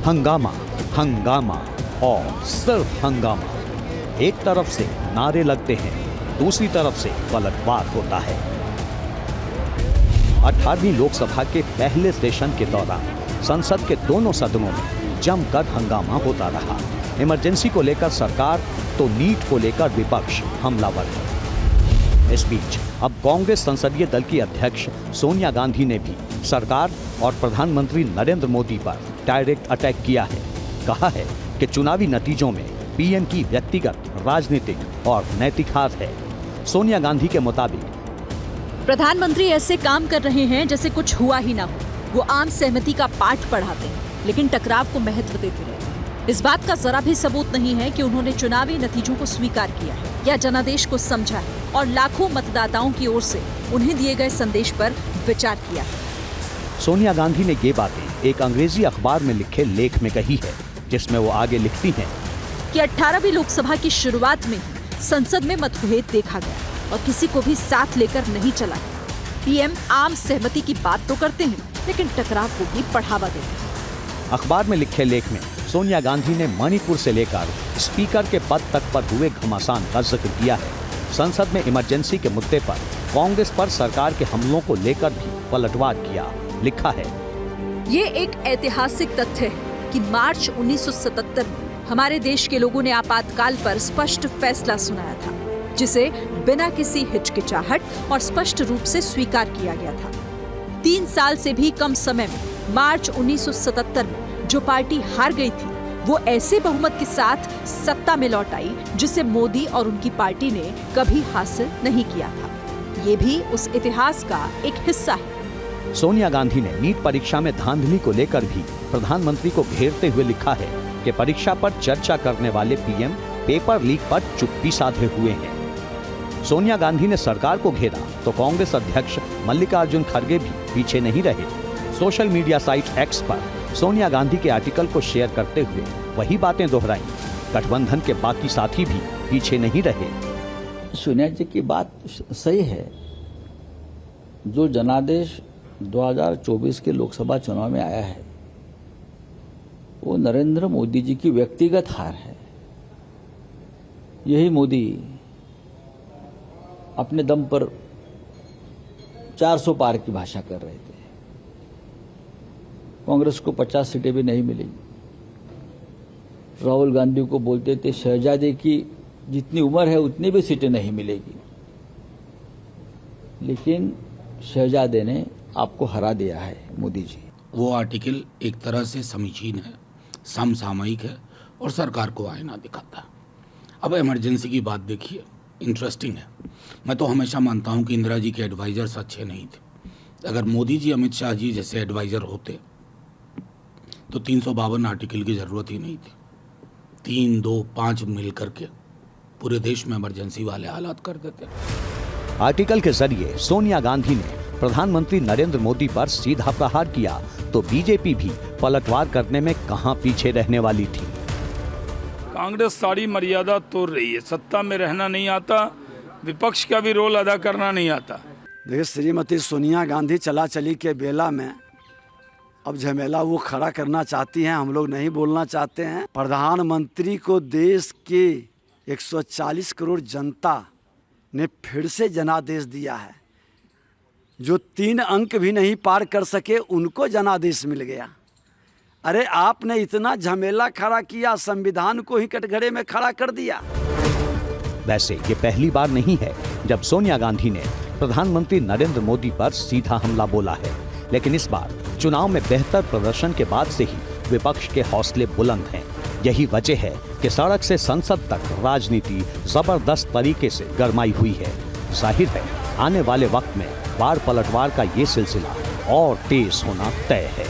हंगामा, हंगामा और सिर्फ हंगामा। एक तरफ से नारे लगते हैं, दूसरी तरफ से पलटवार होता है। 18वीं लोकसभा के पहले सेशन के दौरान संसद के दोनों सदनों में जमकर हंगामा होता रहा। इमरजेंसी को लेकर सरकार तो नीट को लेकर विपक्ष हमलावर है। इस बीच अब कांग्रेस संसदीय दल की अध्यक्ष सोनिया गांधी ने भी सरकार और प्रधानमंत्री नरेंद्र मोदी पर डायरेक्ट अटैक किया है। कहा है कि चुनावी नतीजों में पीएम की व्यक्तिगत, राजनीतिक और नैतिक हाथ है। सोनिया गांधी के मुताबिक प्रधानमंत्री ऐसे काम कर रहे हैं जैसे कुछ हुआ ही ना हो। वो आम सहमति का पाठ पढ़ाते हैं, लेकिन टकराव को महत्व देते हैं। इस बात का जरा भी सबूत नहीं है कि उन्होंने चुनावी नतीजों को स्वीकार किया है या जनादेश को समझा है और लाखों मतदाताओं की ओर से उन्हें दिए गए संदेश पर विचार किया है। सोनिया गांधी ने ये बातें एक अंग्रेजी अखबार में लिखे लेख में कही है, जिसमें वो आगे लिखती हैं कि 18वीं लोकसभा की शुरुआत में ही संसद में मतभेद देखा गया और किसी को भी साथ लेकर नहीं चला गया। पीएम आम सहमति की बात तो करते हैं, लेकिन टकराव को भी बढ़ावा देते हैं। अखबार में लिखे लेख में सोनिया गांधी ने मणिपुर से लेकर स्पीकर के पद तक पर हुए घमासान का जिक्र किया है। संसद में इमरजेंसी के मुद्दे पर कांग्रेस पर सरकार के हमलों को लेकर भी पलटवार किया। लिखा है, ये एक ऐतिहासिक तथ्य है कि मार्च 1977 में हमारे देश के लोगों ने आपातकाल पर स्पष्ट फैसला सुनाया था, जिसे बिना किसी हिचकिचाहट और स्पष्ट रूप से स्वीकार किया गया था। 3 साल से भी कम समय में मार्च 1977 में जो पार्टी हार गई थी, वो ऐसे बहुमत के साथ सत्ता में लौट आई जिसे मोदी और उनकी पार्टी ने कभी हासिल नहीं किया था। ये भी उस इतिहास का एक हिस्सा है। सोनिया गांधी ने नीट परीक्षा में धांधली को लेकर भी प्रधानमंत्री को घेरते हुए लिखा है कि परीक्षा पर चर्चा करने वाले पीएम पेपर लीक पर चुप्पी साधे हुए हैं। सोनिया गांधी ने सरकार को घेरा तो कांग्रेस अध्यक्ष मल्लिकार्जुन खड़गे भी पीछे नहीं रहे। सोशल मीडिया साइट एक्स पर सोनिया गांधी के आर्टिकल को शेयर करते हुए वही बातें दोहराई। गठबंधन के बाकी साथी भी पीछे नहीं रहे। सोनिया जी की बात सही है। जो जनादेश 2024 के लोकसभा चुनाव में आया है, वो नरेंद्र मोदी जी की व्यक्तिगत हार है। यही मोदी अपने दम पर 400 पार की भाषा कर रहे थे। कांग्रेस को 50 सीटें भी नहीं मिली। राहुल गांधी को बोलते थे शहजादे की जितनी उम्र है उतनी भी सीटें नहीं मिलेगी, लेकिन शहजादे ने आपको हरा दिया है मोदी जी। वो आर्टिकल एक तरह से समीचीन है, समसामयिक है और सरकार को आईना दिखाता है। अब इमरजेंसी की बात देखिए, इंटरेस्टिंग है। मैं तो हमेशा मानता हूं कि इंदिरा जी के एडवाइजर्स अच्छे नहीं थे। अगर मोदी जी, अमित शाह जी जैसे एडवाइजर होते तो 352 आर्टिकल की जरूरत ही नहीं थी। 3, 2, 5 मिल करके पूरे देश में इमरजेंसी वाले हालात कर देते। आर्टिकल के जरिए सोनिया गांधी ने प्रधानमंत्री नरेंद्र मोदी पर सीधा प्रहार किया तो बीजेपी भी पलटवार करने में कहां पीछे रहने वाली थी। कांग्रेस सारी मर्यादा तोड़ रही है। सत्ता में रहना नहीं आता, विपक्ष का भी रोल अदा करना नहीं आता। देखिए, श्रीमती सोनिया गांधी चला चली के बेला में अब झमेला वो खड़ा करना चाहती हैं, हम लोग नहीं बोलना चाहते हैं। प्रधानमंत्री को देश के 140 करोड़ जनता ने फिर से जनादेश दिया है। जो 3 अंक भी नहीं पार कर सके उनको जनादेश मिल गया। अरे आपने इतना झमेला खड़ा किया, संविधान को ही कटघरे में खड़ा कर दिया। वैसे ये पहली बार नहीं है जब सोनिया गांधी ने प्रधानमंत्री नरेंद्र मोदी पर सीधा हमला बोला है, लेकिन इस बार चुनाव में बेहतर प्रदर्शन के बाद से ही विपक्ष के हौसले बुलंद हैं। यही वजह है कि सड़क से संसद तक राजनीति जबरदस्त तरीके से गरमाई हुई है। जाहिर है आने वाले वक्त में वार पलटवार का ये सिलसिला और तेज होना तय है।